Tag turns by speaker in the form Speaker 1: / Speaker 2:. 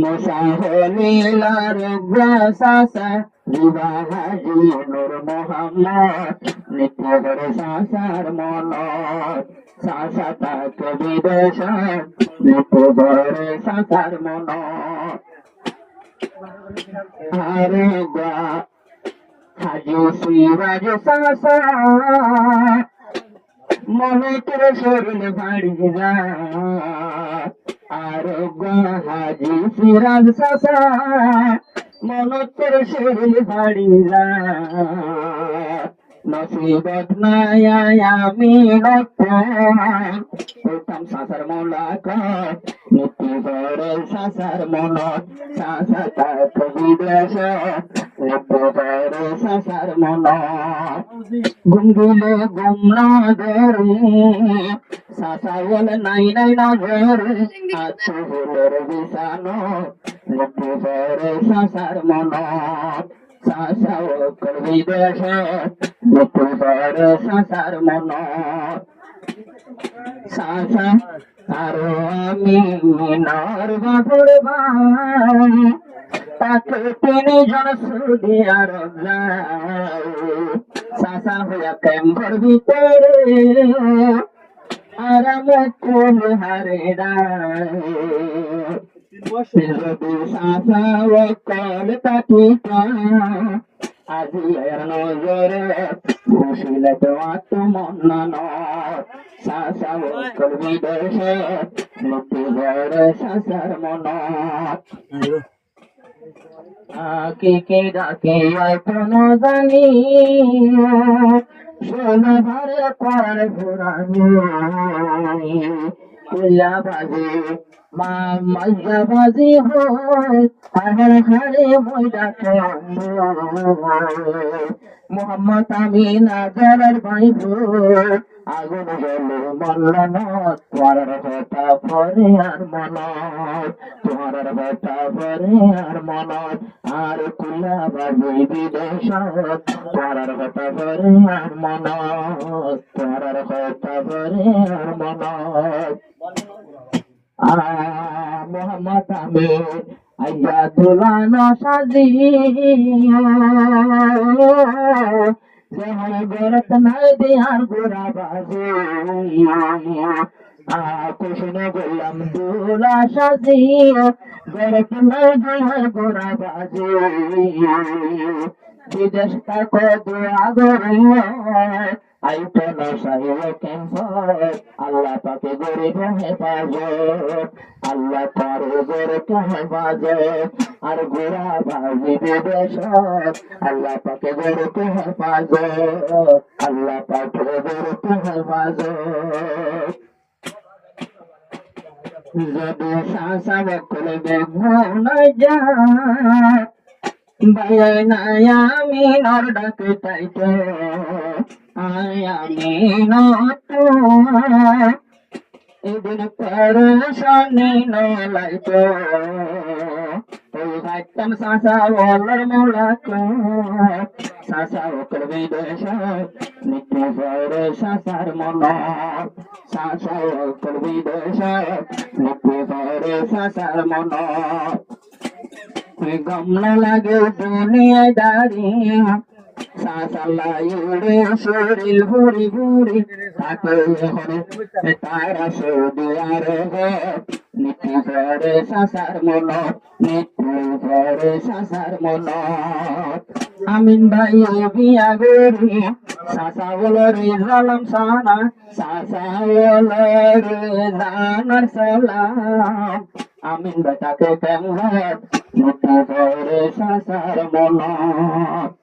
Speaker 1: মুসাহলীলার সাসা বিবাহাজি নূর মোহাম্মদ নিত্য করে সাসার মনত সাসা তাকে বিদেশ নিত্য করে সাসার মনত আরে গা হাজি সিরাজ সাসা মনে তোর শরীর ভাড়ি যা আর হাজি সিরাজ সাসা মনে তোর শরীর ভাড়ি যা নসিবত নাই আমি নতাম সাসার মোলাকাত নিত্য করে সাসার মনত সাসা তাক বিদেশ নিত্য করে সাসার মনত গুমগুলে গুমনা ধরে সাসা বলে নাই নাই না ধরে আছো হলোর বিছানো নিত্য করে সাসার মনত সাসা ওকর বিদেশ নিত্য করে সাসার মনত সাসা আরো আমি মিনার বাপুর ভাই তাকে তিনি জন সৌদি আরব যায় সাসা হইয়া ক্যাম্পর ভিতরে আরাম কুল হারে যদি সাসা ও কল তাকিটা আজি এর নজরে খুশিলে আত্মমন্নন সাসা ও কল বিদেশে নিত্য করে সাসার মনত কে ডাকে এখনো জানি ষোলো ভারে পর ঘোরানি কুল্লা বাজে মা মাইয়া বাজি হয় আর হারে মই ডাকে মোহাম্মদ আমিন আজারার ভাইব আগুন গেলে মল্লন তোমার কথা পরে আর মনত তোমার কথা পরে আর মনত আর কুলা বাজে বিদেশ তোমার কথা পরে আর মনত তোমার কথা পরে আর মনত মোহাম্মদ আমিন আইয়া দুলানো সাজিয়া যেমন গরত নাই দেয়ার গোড়া বাজে কুশনে বললাম দুলা সাজিয়া গরত নাই দেয়ার গোড়া বাজে বিদেশ তাকে দোয়া গরিয়া আইতো না সাহিব ক্যাম্পার আল্লাহ তাকে গরিব হেফাজত আল্লাহ তার গরিব হেফাজত আর গোড়া বাজি বিদেশ আল্লাহ তাকে গরিব হেফাজত আল্লাহ তাকে গরিব হেফাজত যদি সাসা বকল বেগুন যায় ভাই নাই আমি নর ডাকে তাইতো আমি নতো এদিন পরেশানি নলাইতো ওই ভাইতাম সাসা বলার মোলাকাত সাসা ওকর বিদেশ নিত্য করে সাসার মনত সাসা ওকর বিদেশ নিত্য করে সাসার মনত গামলা লাগে দুনিয়ায় দাঁড়িয়ে সাসালাই উড়ে শরীর ভুরি ভুরি থাকে তারা সৌদি আরবে নিত্য করে সাসার মনত নিত্য করে সাসার মনত আমিন ভাই বিয়া গরি সাসা বলো রে জালাম সানা সাসা বলো রে জানার সালাম আমিন ভাই তাকে কেমন নিত্য করে সাসার মনত